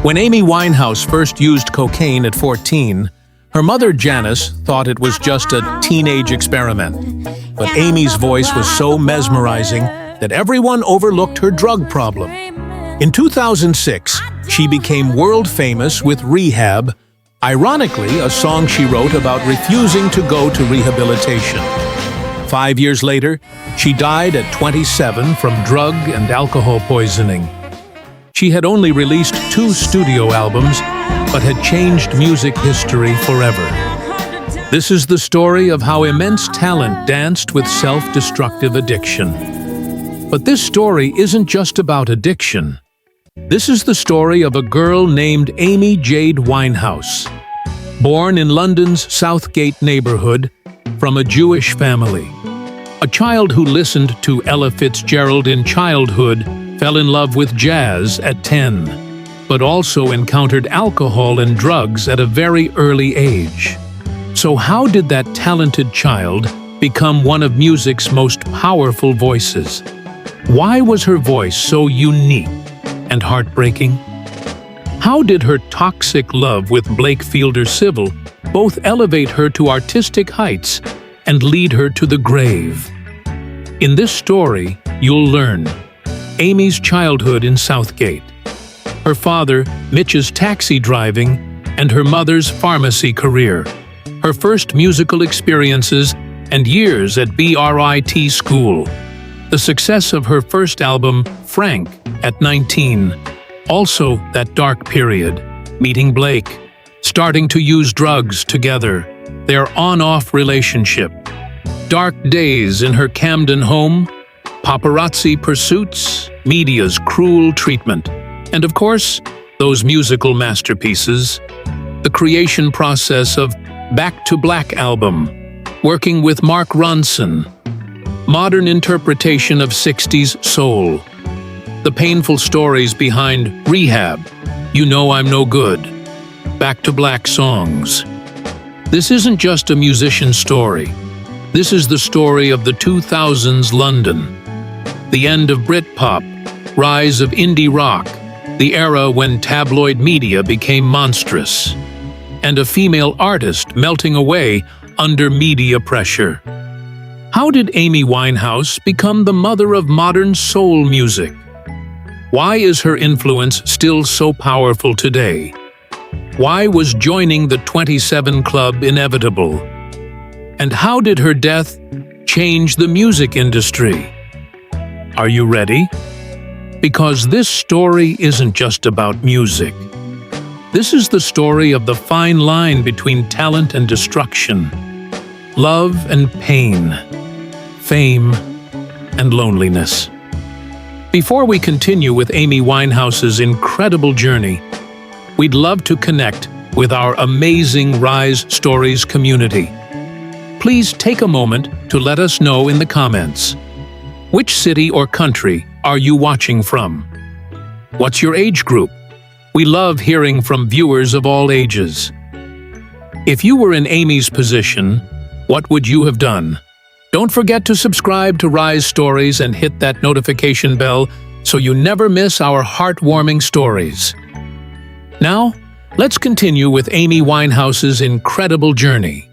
When Amy Winehouse first used cocaine at 14, her mother Janice thought it was just a teenage experiment. But Amy's voice was so mesmerizing that everyone overlooked her drug problem. In 2006, she became world famous with Rehab, ironically a song she wrote about refusing to go to rehabilitation. 5 years later, she died at 27 from drug and alcohol poisoning. She had only released 2 studio albums, but had changed music history forever. This is the story of how immense talent danced with self-destructive addiction. But this story isn't just about addiction. This is the story of a girl named Amy Jade Winehouse. Born in London's Southgate neighborhood, from a Jewish family. A child who listened to Ella Fitzgerald in childhood fell in love with jazz at 10, but also encountered alcohol and drugs at a very early age. So how did that talented child become one of music's most powerful voices? Why was her voice so unique and heartbreaking? How did her toxic love with Blake Fielder Civil both elevate her to artistic heights and lead her to the grave? In this story, you'll learn Amy's childhood in Southgate, her father, Mitch's taxi driving, and her mother's pharmacy career, her first musical experiences and years at BRIT school, the success of her first album, Frank, at 19, also that dark period, meeting Blake, starting to use drugs together, their on-off relationship, dark days in her Camden home, paparazzi pursuits, media's cruel treatment, and of course, those musical masterpieces, the creation process of Back to Black album, working with Mark Ronson, modern interpretation of 60s soul, the painful stories behind Rehab, You Know I'm No Good, Back to Black songs. This isn't just a musician's story. This is the story of the 2000s London, the end of Britpop, rise of indie rock, the era when tabloid media became monstrous, and a female artist melting away under media pressure. How did Amy Winehouse become the mother of modern soul music? Why is her influence still so powerful today? Why was joining the 27 Club inevitable? And how did her death change the music industry? Are you ready? Because this story isn't just about music. This is the story of the fine line between talent and destruction, love and pain, fame and loneliness. Before we continue with Amy Winehouse's incredible journey, we'd love to connect with our amazing Rise Stories community. Please take a moment to let us know in the comments. Which city or country are you watching from? What's your age group? We love hearing from viewers of all ages. If you were in Amy's position, what would you have done? Don't forget to subscribe to Rise Stories and hit that notification bell so you never miss our heartwarming stories. Now, let's continue with Amy Winehouse's incredible journey.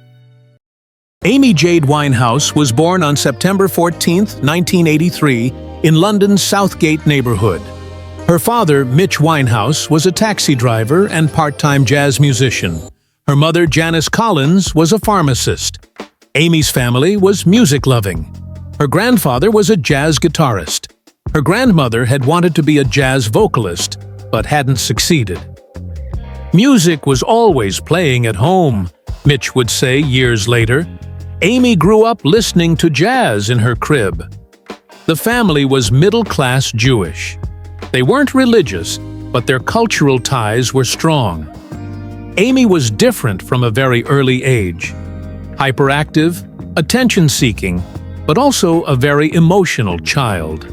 Amy Jade Winehouse was born on September 14, 1983, in London's Southgate neighborhood. Her father, Mitch Winehouse, was a taxi driver and part-time jazz musician. Her mother, Janice Collins, was a pharmacist. Amy's family was music-loving. Her grandfather was a jazz guitarist. Her grandmother had wanted to be a jazz vocalist, but hadn't succeeded. Music was always playing at home, Mitch would say years later. Amy grew up listening to jazz in her crib. The family was middle-class Jewish. They weren't religious, but their cultural ties were strong. Amy was different from a very early age. Hyperactive, attention-seeking, but also a very emotional child.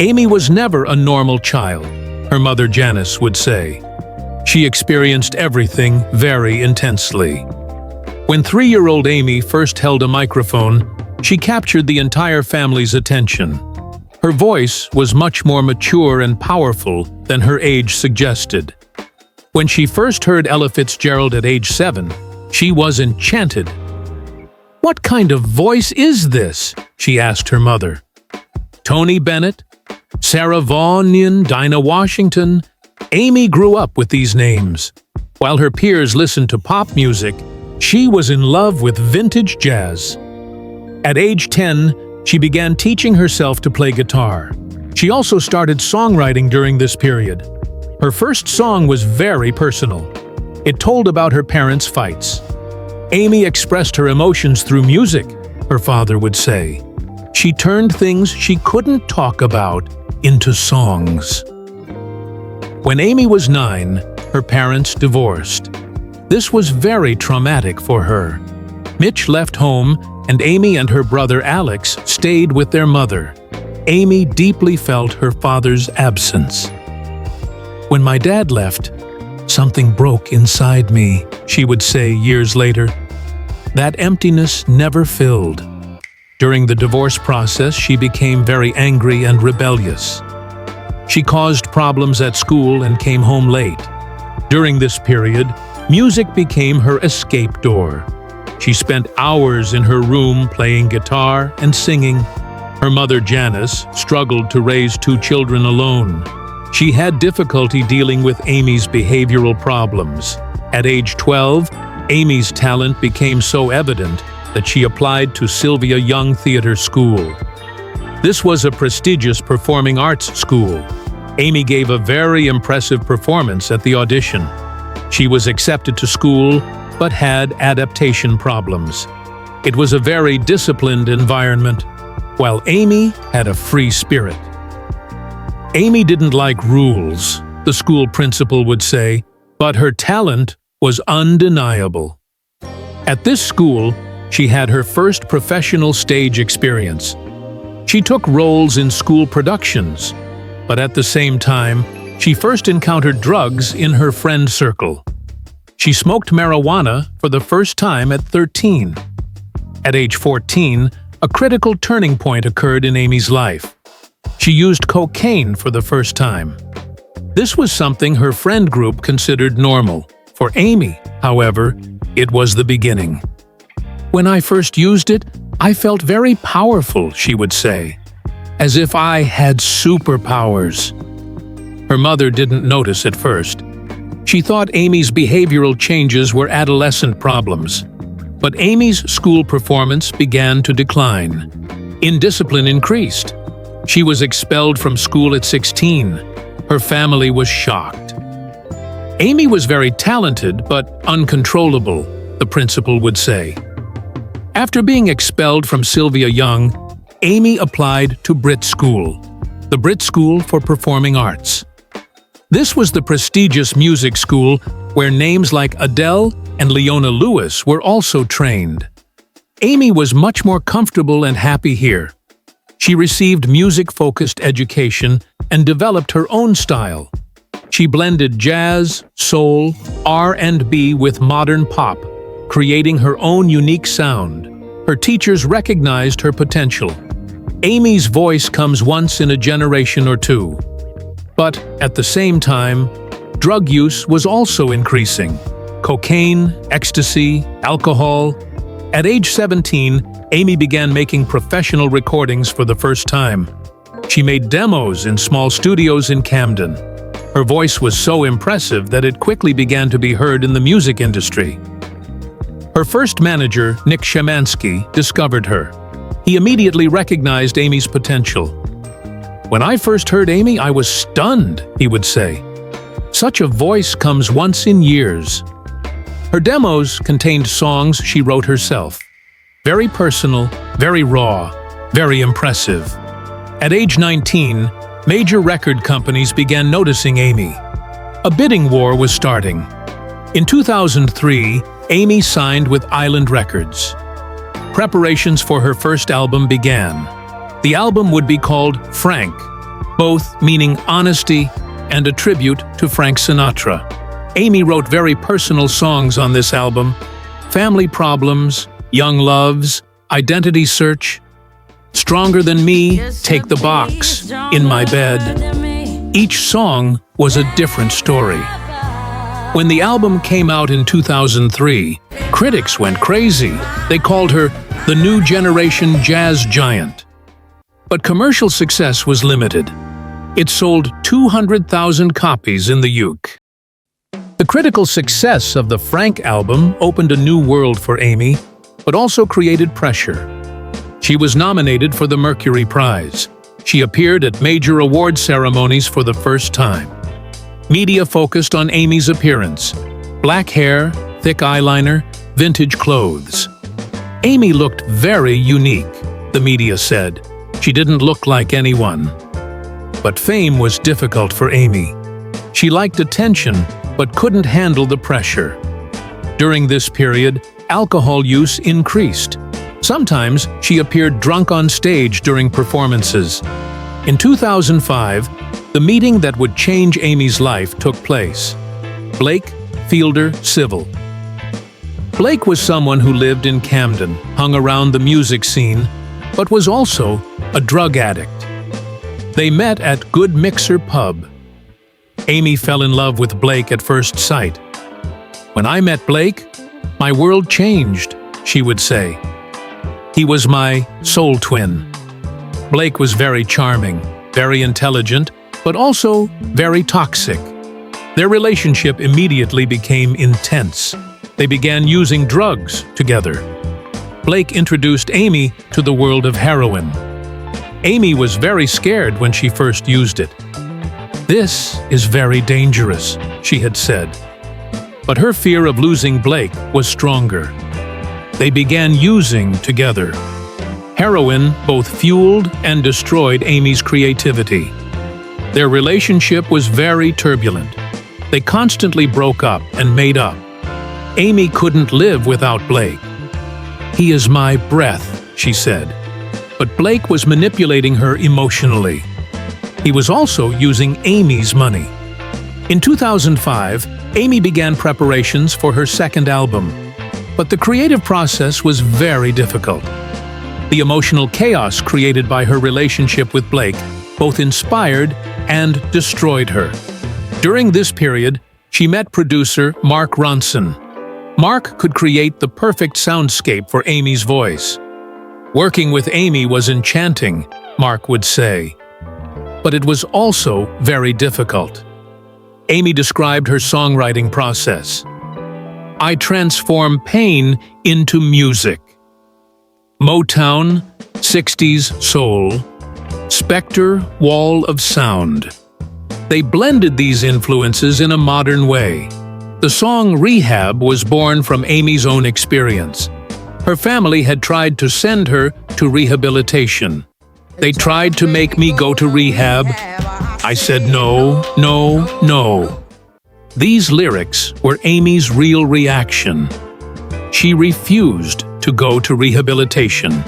Amy was never a normal child, her mother Janice would say. She experienced everything very intensely. When 3-year-old Amy first held a microphone, she captured the entire family's attention. Her voice was much more mature and powerful than her age suggested. When she first heard Ella Fitzgerald at age 7, she was enchanted. "What kind of voice is this?" she asked her mother. Tony Bennett, Sarah Vaughan, Dinah Washington. Amy grew up with these names. While her peers listened to pop music, she was in love with vintage jazz. At age 10, she began teaching herself to play guitar. She also started songwriting during this period. Her first song was very personal. It told about her parents' fights. Amy expressed her emotions through music, her father would say. She turned things she couldn't talk about into songs. When Amy was 9, her parents divorced. This was very traumatic for her. Mitch left home, and Amy and her brother Alex stayed with their mother. Amy deeply felt her father's absence. "When my dad left, something broke inside me," she would say years later. That emptiness never filled. During the divorce process, she became very angry and rebellious. She caused problems at school and came home late. During this period, music became her escape door. She spent hours in her room playing guitar and singing. Her mother, Janice, struggled to raise 2 children alone. She had difficulty dealing with Amy's behavioral problems. At age 12, Amy's talent became so evident that she applied to SYLVIA Young Theatre School. This was a prestigious performing arts school. Amy gave a very impressive performance at the audition. She was accepted to school, but had adaptation problems. It was a very disciplined environment, while Amy had a free spirit. Amy didn't like rules, the school principal would say, but her talent was undeniable. At this school, she had her first professional stage experience. She took roles in school productions, but at the same time, she first encountered drugs in her friend circle. She smoked marijuana for the first time at 13. At age 14, a critical turning point occurred in Amy's life. She used cocaine for the first time. This was something her friend group considered normal. For Amy, however, it was the beginning. "When I first used it, I felt very powerful," she would say, "as if I had superpowers." Her mother didn't notice at first. She thought Amy's behavioral changes were adolescent problems. But Amy's school performance began to decline. Indiscipline increased. She was expelled from school at 16. Her family was shocked. Amy was very talented but uncontrollable, the principal would say. After being expelled from SYLVIA Young, Amy applied to BRIT School, the BRIT School for Performing Arts. This was the prestigious music school where names like Adele and Leona Lewis were also trained. Amy was much more comfortable and happy here. She received music-focused education and developed her own style. She blended jazz, soul, R&B with modern pop, creating her own unique sound. Her teachers recognized her potential. Amy's voice comes once in a generation or two. But at the same time, drug use was also increasing. Cocaine, ecstasy, alcohol. At age 17, Amy began making professional recordings for the first time. She made demos in small studios in Camden. Her voice was so impressive that it quickly began to be heard in the music industry. Her first manager, Nick Shemansky, discovered her. He immediately recognized Amy's potential. "When I first heard Amy, I was stunned," he would say. "Such a voice comes once in years." Her demos contained songs she wrote herself. Very personal, very raw, very impressive. At age 19, major record companies began noticing Amy. A bidding war was starting. In 2003, Amy signed with Island Records. Preparations for her first album began. The album would be called Frank, both meaning honesty and a tribute to Frank Sinatra. Amy wrote very personal songs on this album: Family Problems, Young Loves, Identity Search, Stronger Than Me, Take the Box, In My Bed. Each song was a different story. When the album came out in 2003, critics went crazy. They called her the new generation jazz giant. But commercial success was limited. It sold 200,000 copies in the UK. The critical success of the Frank album opened a new world for Amy, but also created pressure. She was nominated for the Mercury Prize. She appeared at major award ceremonies for the first time. Media focused on Amy's appearance: black hair, thick eyeliner, vintage clothes. Amy looked very unique, the media said. She didn't look like anyone. But fame was difficult for Amy. She liked attention, but couldn't handle the pressure. During this period, alcohol use increased. Sometimes she appeared drunk on stage during performances. In 2005, the meeting that would change Amy's life took place. Blake Fielder Civil. Blake was someone who lived in Camden, hung around the music scene, but was also a drug addict. They met at Good Mixer Pub. Amy fell in love with Blake at first sight. "When I met Blake, my world changed," she would say. "He was my soul twin." Blake was very charming, very intelligent, but also very toxic. Their relationship immediately became intense. They began using drugs together. Blake introduced Amy to the world of heroin. Amy was very scared when she first used it. "This is very dangerous," she had said. But her fear of losing Blake was stronger. They began using together. Heroin both fueled and destroyed Amy's creativity. Their relationship was very turbulent. They constantly broke up and made up. Amy couldn't live without Blake. "He is my breath," she said. But Blake was manipulating her emotionally. He was also using Amy's money. In 2005, Amy began preparations for her second album. But the creative process was very difficult. The emotional chaos created by her relationship with Blake both inspired and destroyed her. During this period, she met producer Mark Ronson. Mark could create the perfect soundscape for Amy's voice. "Working with Amy was enchanting," Mark would say. But it was also very difficult. Amy described her songwriting process. "I transform pain into music. Motown, 60s soul, Spectre, wall of sound." They blended these influences in a modern way. The song Rehab was born from Amy's own experience. Her family had tried to send her to rehabilitation. "They tried to make me go to rehab. I said no, no, no." These lyrics were Amy's real reaction. She refused to go to rehabilitation.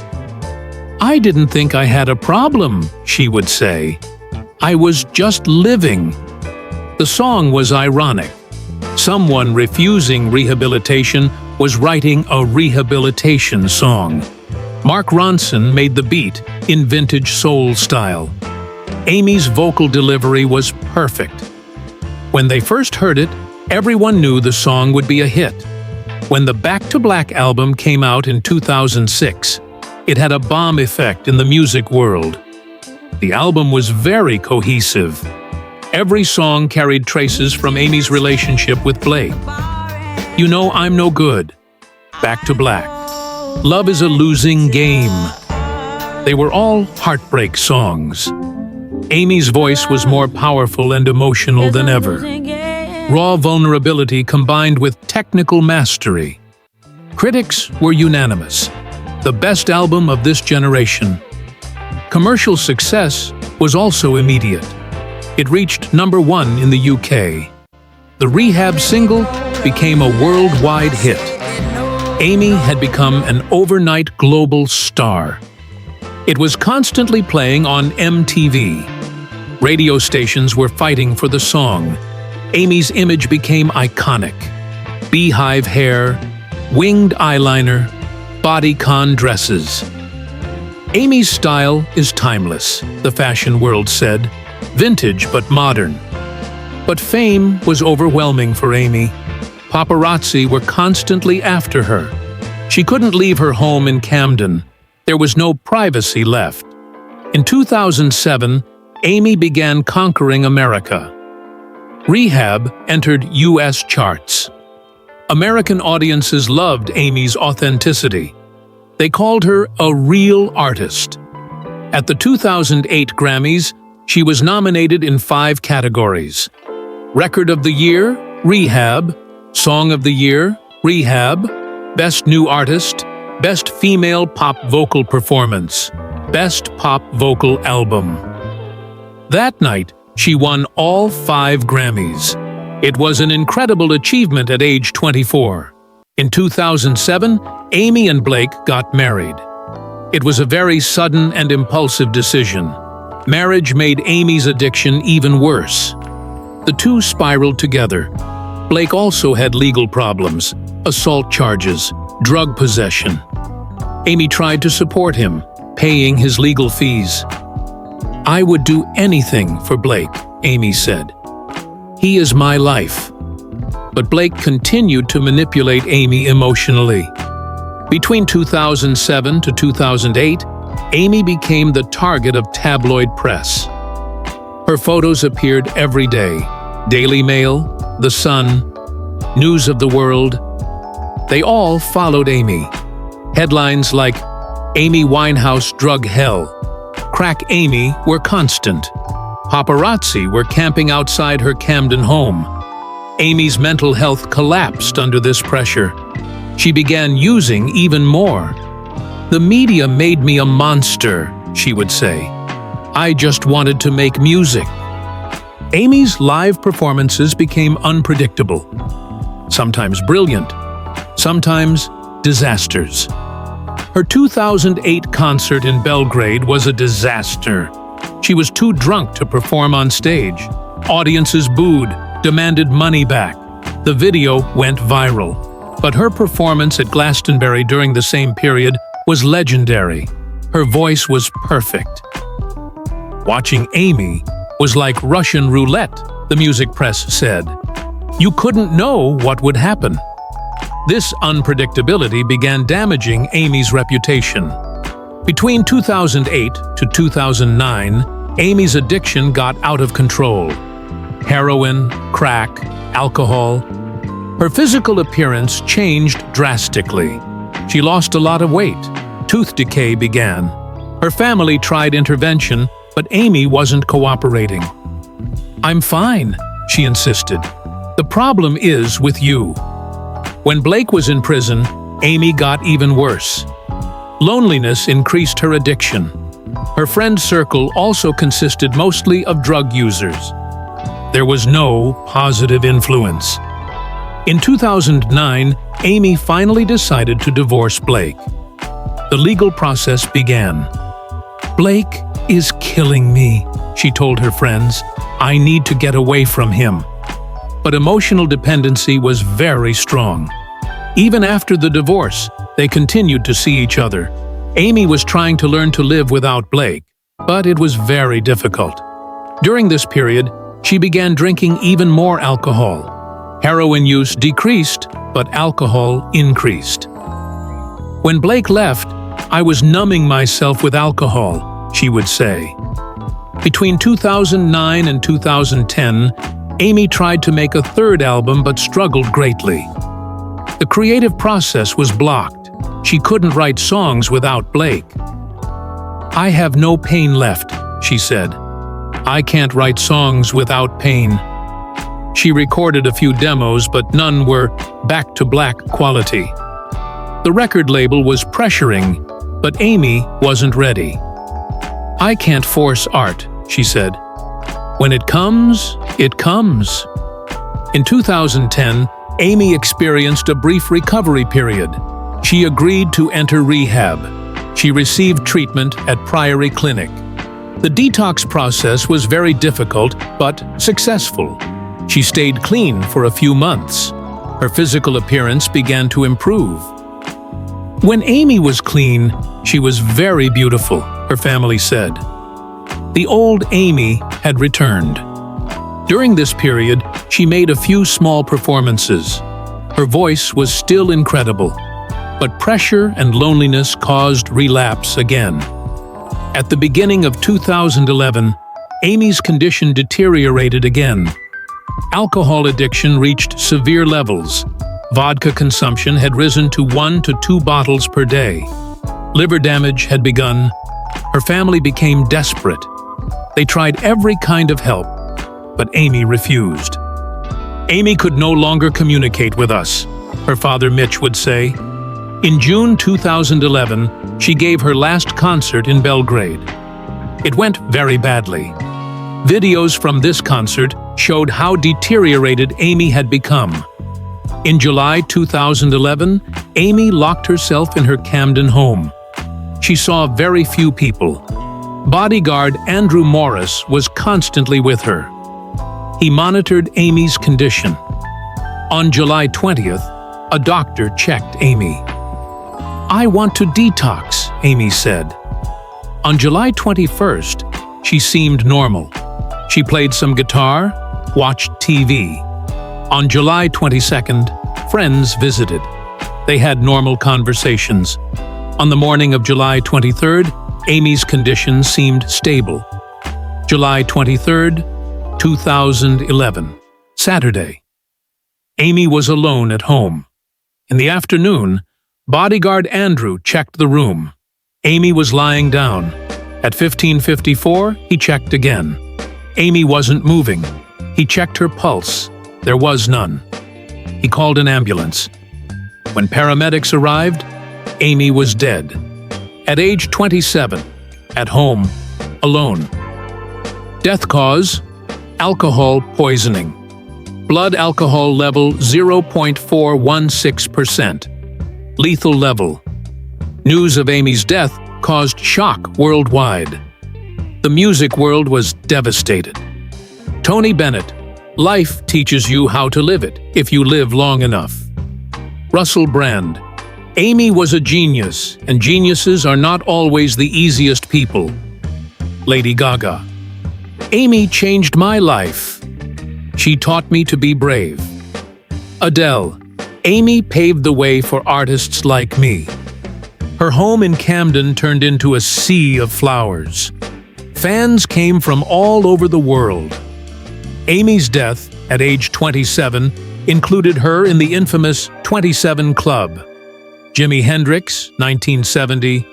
"I didn't think I had a problem," she would say. "I was just living." The song was ironic. Someone refusing rehabilitation was writing a rehabilitation song. Mark Ronson made the beat in vintage soul style. Amy's vocal delivery was perfect. When they first heard it, everyone knew the song would be a hit. When the Back to Black album came out in 2006, it had a bomb effect in the music world. The album was very cohesive. Every song carried traces from Amy's relationship with Blake. "You Know I'm No Good," "Back to Black," "Love is a Losing Game." They were all heartbreak songs. Amy's voice was more powerful and emotional than ever. Raw vulnerability combined with technical mastery. Critics were unanimous. The best album of this generation. Commercial success was also immediate. It reached #1 in the UK. The Rehab single became a worldwide hit. Amy had become an overnight global star. It was constantly playing on MTV. Radio stations were fighting for the song. Amy's image became iconic. Beehive hair, winged eyeliner, bodycon dresses. Amy's style is timeless, the fashion world said. Vintage but modern. But fame was overwhelming for Amy. Paparazzi were constantly after her. She couldn't leave her home in Camden. There was no privacy left. In 2007, Amy began conquering America. Rehab entered U.S. charts. American audiences loved Amy's authenticity. They called her a real artist. At the 2008 Grammys, she was nominated in 5 categories: Record of the Year, Rehab; Song of the Year, Rehab; Best New Artist; Best Female Pop Vocal Performance; Best Pop Vocal Album. That night, she won all 5 Grammys. It was an incredible achievement at age 24. In 2007, Amy and Blake got married. It was a very sudden and impulsive decision. Marriage made Amy's addiction even worse. The two spiraled together. Blake also had legal problems, assault charges, drug possession. Amy tried to support him, paying his legal fees. "I would do anything for Blake," Amy said. "He is my life." But Blake continued to manipulate Amy emotionally. Between 2007 to 2008, Amy became the target of tabloid press. Her photos appeared every day: Daily Mail, The Sun, News of the World. They all followed Amy. Headlines like "Amy Winehouse Drug Hell," "Crack Amy" were constant. Paparazzi were camping outside her Camden home. Amy's mental health collapsed under this pressure. She began using even more. "The media made me a monster," she would say. "I just wanted to make music." Amy's live performances became unpredictable. Sometimes brilliant, sometimes disasters. Her 2008 concert in Belgrade was a disaster. She was too drunk to perform on stage. Audiences booed, demanded money back. The video went viral. But her performance at Glastonbury during the same period was legendary. Her voice was perfect. Watching Amy was like Russian roulette, the music press said. You couldn't know what would happen. This unpredictability began damaging Amy's reputation. Between 2008 to 2009, Amy's addiction got out of control. Heroin, crack, alcohol. Her physical appearance changed drastically. She lost a lot of weight. Tooth decay began. Her family tried intervention, but Amy wasn't cooperating. "I'm fine," she insisted. "The problem is with you." When Blake was in prison, Amy got even worse. Loneliness increased her addiction. Her friend circle also consisted mostly of drug users. There was no positive influence. In 2009, Amy finally decided to divorce Blake. The legal process began. "Blake is killing me," she told her friends. "I need to get away from him." But emotional dependency was very strong. Even after the divorce, they continued to see each other. Amy was trying to learn to live without Blake, but it was very difficult. During this period, she began drinking even more alcohol. Heroin use decreased, but alcohol increased. When Blake left, "I was numbing myself with alcohol," she would say. Between 2009 and 2010, Amy tried to make a third album but struggled greatly. The creative process was blocked. She couldn't write songs without Blake. "I have no pain left," she said. "I can't write songs without pain." She recorded a few demos, but none were back-to-black quality. The record label was pressuring, but Amy wasn't ready. "I can't force art," she said. "When it comes, it comes." In 2010, Amy experienced a brief recovery period. She agreed to enter rehab. She received treatment at Priory Clinic. The detox process was very difficult, but successful. She stayed clean for a few months. Her physical appearance began to improve. When Amy was clean, she was very beautiful, her family said. The old Amy had returned. During this period, she made a few small performances. Her voice was still incredible, but pressure and loneliness caused relapse again. At the beginning of 2011, Amy's condition deteriorated again. Alcohol addiction reached severe levels. Vodka consumption had risen to 1 to 2 bottles per day. Liver damage had begun. Her family became desperate. They tried every kind of help, but Amy refused. Amy could no longer communicate with us, her father Mitch would say. In June 2011, she gave her last concert in Belgrade. It went very badly. Videos from this concert showed how deteriorated Amy had become. In July 2011, Amy locked herself in her Camden home. She saw very few people. Bodyguard Andrew Morris was constantly with her. He monitored Amy's condition. On July 20th, a doctor checked Amy. "I want to detox," Amy said. On July 21st, she seemed normal. She played some guitar, watched TV. On July 22nd, friends visited. They had normal conversations. On the morning of July 23rd, Amy's condition seemed stable. July 23rd, 2011, Saturday. Amy was alone at home. In the afternoon, bodyguard Andrew checked the room. Amy was lying down. At 15:54, he checked again. Amy wasn't moving. He checked her pulse. There was none. He called an ambulance. When paramedics arrived, Amy was dead. At age 27, at home, alone. Death cause: alcohol poisoning. Blood alcohol level 0.416%. Lethal level. News of Amy's death caused shock worldwide. The music world was devastated. Tony Bennett, "Life teaches you how to live it, if you live long enough." Russell Brand, "Amy was a genius, and geniuses are not always the easiest people." Lady Gaga, "Amy changed my life. She taught me to be brave." Adele, "Amy paved the way for artists like me." Her home in Camden turned into a sea of flowers. Fans came from all over the world. Amy's death, at age 27, included her in the infamous 27 Club. Jimi Hendrix, 1970,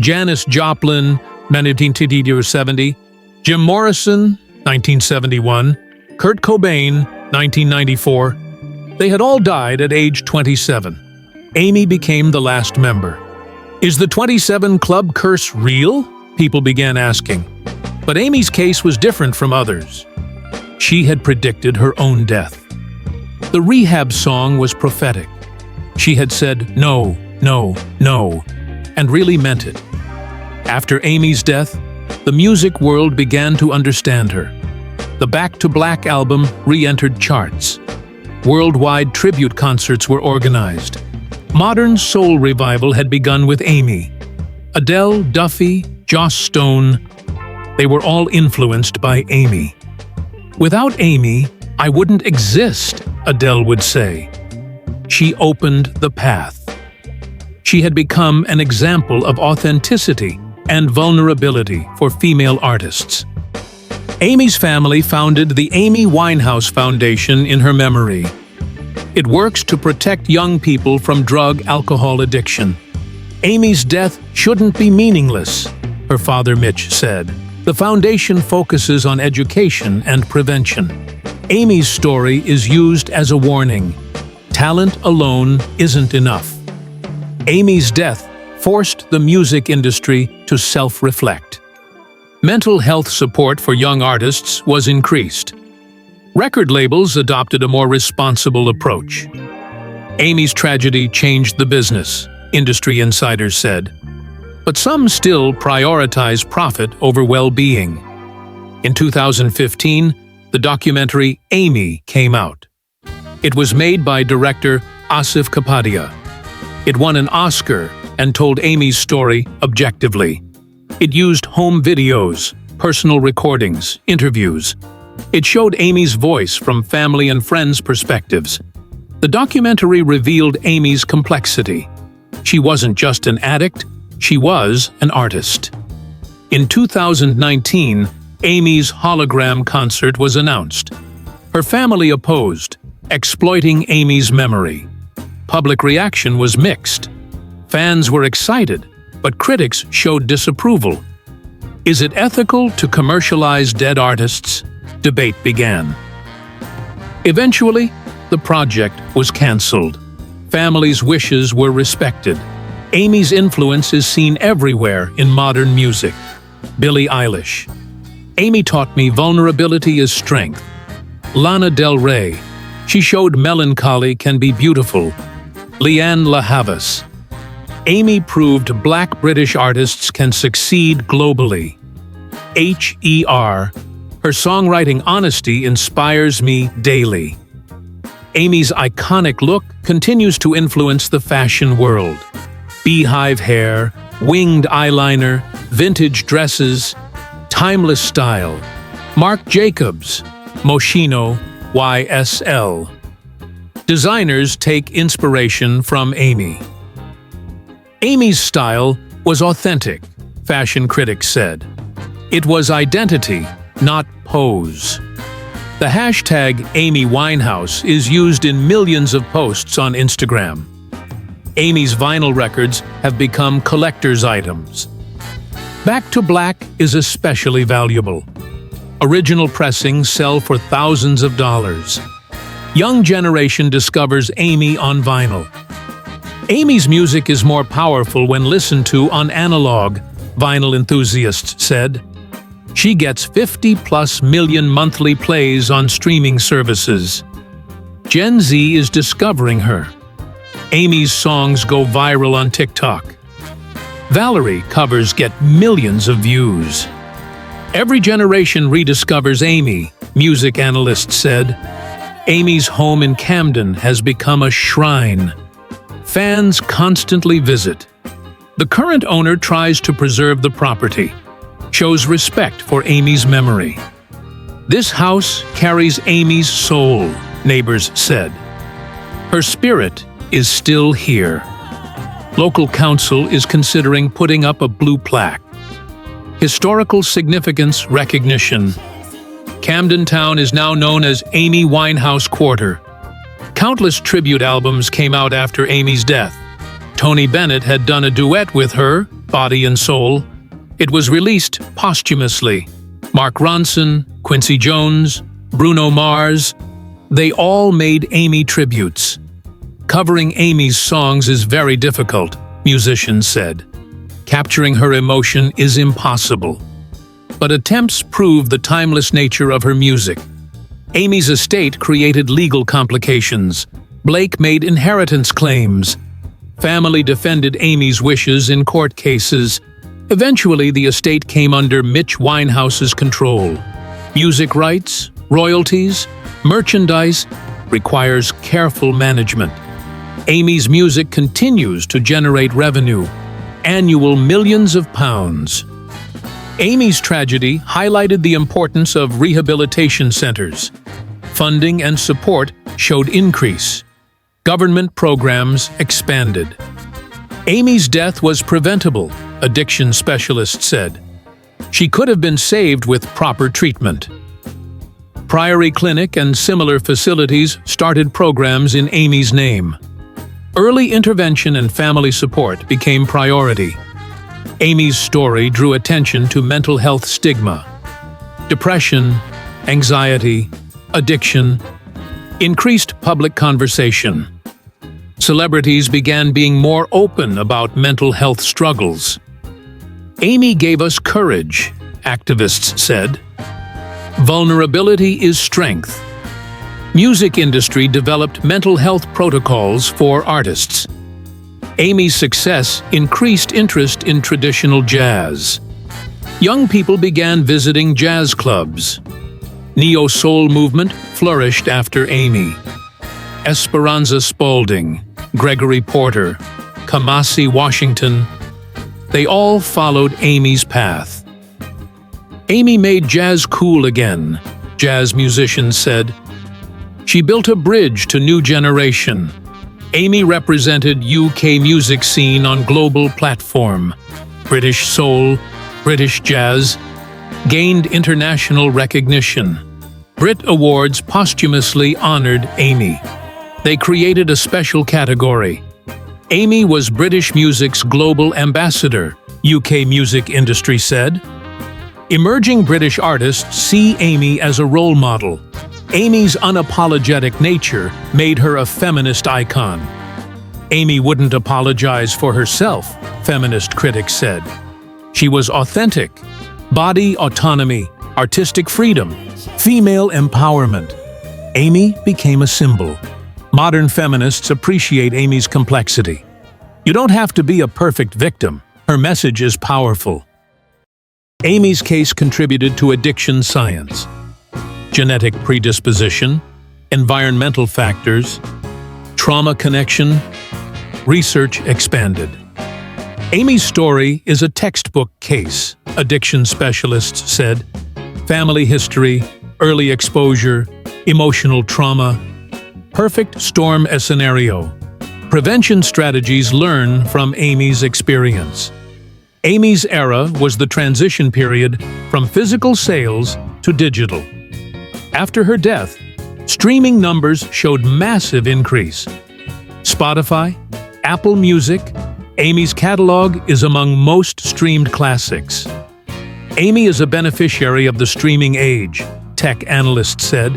Janis Joplin, 1970, Jim Morrison, 1971, Kurt Cobain, 1994. They had all died at age 27. Amy became the last member. Is the 27 Club curse real? People began asking. But Amy's case was different from others. She had predicted her own death. The Rehab song was prophetic. She had said no, no, no, and really meant it. After Amy's death, the music world began to understand her. The Back to Black album re-entered charts. Worldwide tribute concerts were organized. Modern soul revival had begun with Amy. Adele, Duffy, Joss Stone, they were all influenced by Amy. "Without Amy, I wouldn't exist," Adele would say. She opened the path. She had become an example of authenticity and vulnerability for female artists. Amy's family founded the Amy Winehouse Foundation in her memory. It works to protect young people from drug-alcohol addiction. Amy's death shouldn't be meaningless, her father Mitch said. The foundation focuses on education and prevention. Amy's story is used as a warning. Talent alone isn't enough. Amy's death forced the music industry to self-reflect. Mental health support for young artists was increased. Record labels adopted a more responsible approach. Amy's tragedy changed the business, industry insiders said. But some still prioritize profit over well-being. In 2015, the documentary Amy came out. It was made by director Asif Kapadia. It won an Oscar and told Amy's story objectively. It used home videos, personal recordings, interviews. It showed Amy's voice from family and friends' perspectives. The documentary revealed Amy's complexity. She wasn't just an addict, she was an artist. In 2019, Amy's hologram concert was announced. Her family opposed, exploiting Amy's memory. Public reaction was mixed. Fans were excited, but critics showed disapproval. Is it ethical to commercialize dead artists? Debate began. Eventually, the project was cancelled. Families' wishes were respected. Amy's influence is seen everywhere in modern music. Billie Eilish. Amy taught me vulnerability is strength. Lana Del Rey. She showed melancholy can be beautiful. Leanne La Havas. Amy proved Black British artists can succeed globally. HER. Her songwriting honesty inspires me daily. Amy's iconic look continues to influence the fashion world. Beehive hair, winged eyeliner, vintage dresses, timeless style. Marc Jacobs, Moschino, YSL. Designers take inspiration from Amy. Amy's style was authentic, fashion critics said. It was identity, not pose. The hashtag Amy Winehouse is used in millions of posts on Instagram. Amy's vinyl records have become collector's items. Back to Black is especially valuable. Original pressings sell for thousands of dollars. Young generation discovers Amy on vinyl. Amy's music is more powerful when listened to on analog, vinyl enthusiasts said. She gets 50+ million monthly plays on streaming services. Gen Z is discovering her. Amy's songs go viral on TikTok. Valerie covers get millions of views. Every generation rediscovers Amy, music analysts said. Amy's home in Camden has become a shrine. Fans constantly visit. The current owner tries to preserve the property, shows respect for Amy's memory. This house carries Amy's soul, neighbors said. Her spirit is still here. Local council is considering putting up a blue plaque. Historical significance recognition. Camden Town is now known as Amy Winehouse Quarter. Countless tribute albums came out after Amy's death. Tony Bennett had done a duet with her, Body and Soul. It was released posthumously. Mark Ronson, Quincy Jones, Bruno Mars, they all made Amy tributes. Covering Amy's songs is very difficult, musicians said. Capturing her emotion is impossible. But attempts prove the timeless nature of her music. Amy's estate created legal complications. Blake made inheritance claims. Family defended Amy's wishes in court cases. Eventually, the estate came under Mitch Winehouse's control. Music rights, royalties, merchandise requires careful management. Amy's music continues to generate revenue, annual millions of pounds. Amy's tragedy highlighted the importance of rehabilitation centers. Funding and support showed increase. Government programs expanded. Amy's death was preventable, addiction specialists said. She could have been saved with proper treatment. Priory Clinic and similar facilities started programs in Amy's name. Early intervention and family support became priority. Amy's story drew attention to mental health stigma. Depression, anxiety, addiction, increased public conversation. Celebrities began being more open about mental health struggles. Amy gave us courage, activists said. Vulnerability is strength. Music industry developed mental health protocols for artists. Amy's success increased interest in traditional jazz. Young people began visiting jazz clubs. Neo-soul movement flourished after Amy. Esperanza Spalding, Gregory Porter, Kamasi Washington, they all followed Amy's path. Amy made jazz cool again. jazz musicians said. She built a bridge to new generation. Amy represented UK music scene on global platform. British soul, British jazz, gained international recognition. BRIT Awards posthumously honored Amy. They created a special category. Amy was British music's global ambassador, UK music industry said. Emerging British artists see Amy as a role model. Amy's unapologetic nature made her a feminist icon. Amy wouldn't apologize for herself, feminist critics said. She was authentic. Body autonomy, artistic freedom, female empowerment. Amy became a symbol. Modern feminists appreciate Amy's complexity. You don't have to be a perfect victim. Her message is powerful. Amy's case contributed to addiction science. Genetic predisposition, environmental factors, trauma connection, research expanded. Amy's story is a textbook case, addiction specialists said. Family history, early exposure, emotional trauma. Perfect storm scenario. Prevention strategies learn from Amy's experience. Amy's era was the transition period from physical sales to digital. After her death, streaming numbers showed massive increase. Spotify, Apple Music, Amy's catalog is among most streamed classics. Amy is a beneficiary of the streaming age, tech analysts said.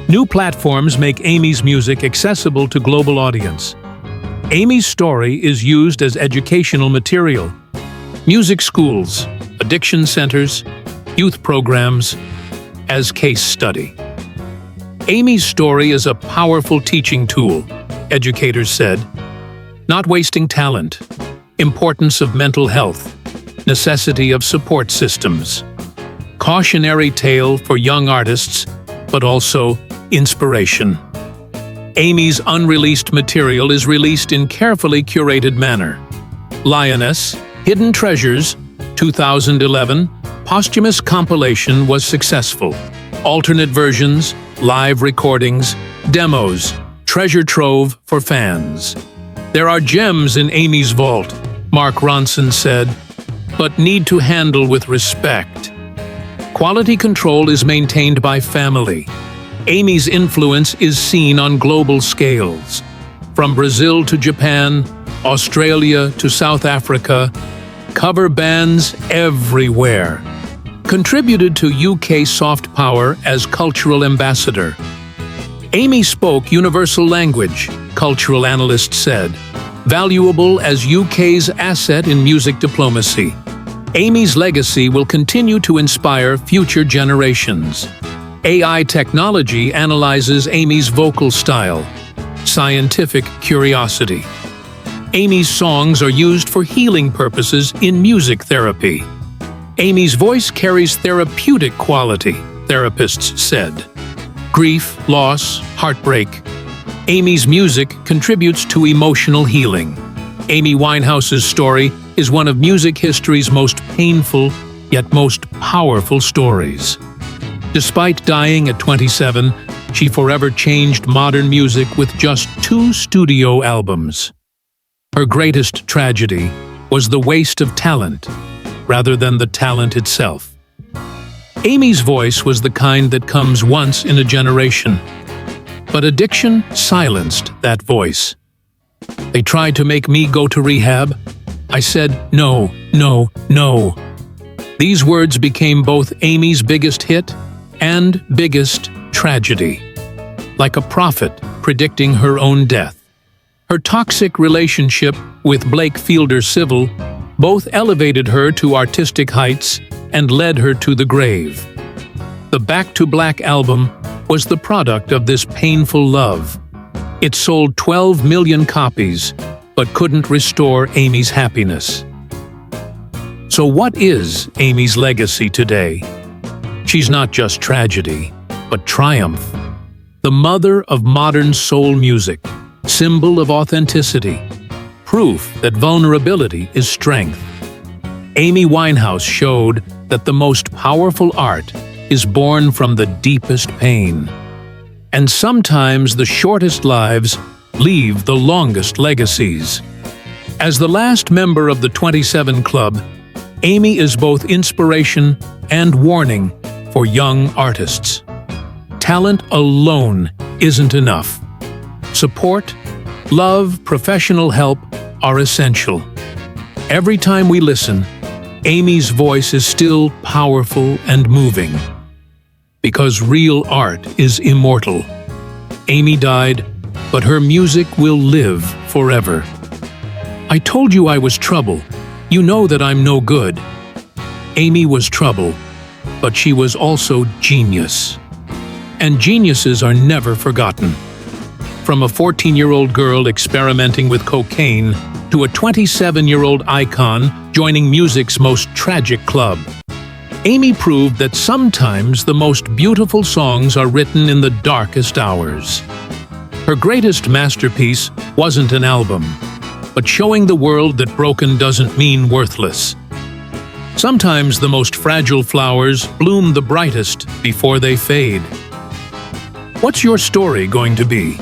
New platforms make Amy's music accessible to global audience. Amy's story is used as educational material. Music schools, addiction centers, youth programs, as case study. Amy's story is a powerful teaching tool, educators said. Not wasting talent, importance of mental health, necessity of support systems. Cautionary tale for young artists, but also inspiration. Amy's unreleased material is released in carefully curated manner. Lioness, Hidden Treasures, 2011, posthumous compilation was successful. Alternate versions, live recordings, demos, treasure trove for fans. There are gems in Amy's vault, Mark Ronson said, but need to handle with respect. Quality control is maintained by family. Amy's influence is seen on global scales. From Brazil to Japan, Australia to South Africa, cover bands everywhere. Contributed to UK soft power as cultural ambassador. Amy spoke universal language, cultural analysts said, valuable as UK's asset in music diplomacy. Amy's legacy will continue to inspire future generations. AI technology analyzes Amy's vocal style. Scientific curiosity. Amy's songs are used for healing purposes in music therapy. Amy's voice carries therapeutic quality, therapists said. Grief, loss, heartbreak. Amy's music contributes to emotional healing. Amy Winehouse's story is one of music history's most painful, yet most powerful stories. Despite dying at 27, she forever changed modern music with just 2 studio albums. Her greatest tragedy was the waste of talent, rather than the talent itself. Amy's voice was the kind that comes once in a generation. But addiction silenced that voice. They tried to make me go to rehab. I said, no, no, no. These words became both Amy's biggest hit and biggest tragedy. Like a prophet predicting her own death. Her toxic relationship with Blake Fielder Civil both elevated her to artistic heights and led her to the grave. The Back to Black album was the product of this painful love. It sold 12 million copies, but couldn't restore Amy's happiness. So what is Amy's legacy today? She's not just tragedy, but triumph. The mother of modern soul music, symbol of authenticity, proof that vulnerability is strength. Amy Winehouse showed that the most powerful art is born from the deepest pain. And sometimes the shortest lives leave the longest legacies. As the last member of the 27 Club, Amy is both inspiration and warning for young artists. Talent alone isn't enough. Support, love, professional help are essential. Every time we listen, Amy's voice is still powerful and moving. Because real art is immortal. Amy died, but her music will live forever. I told you I was trouble. You know that I'm no good. Amy was trouble, but she was also genius. And geniuses are never forgotten. From a 14-year-old girl experimenting with cocaine to a 27-year-old icon joining music's most tragic club, Amy proved that sometimes the most beautiful songs are written in the darkest hours. Her greatest masterpiece wasn't an album, but showing the world that broken doesn't mean worthless. Sometimes the most fragile flowers bloom the brightest before they fade. What's your story going to be?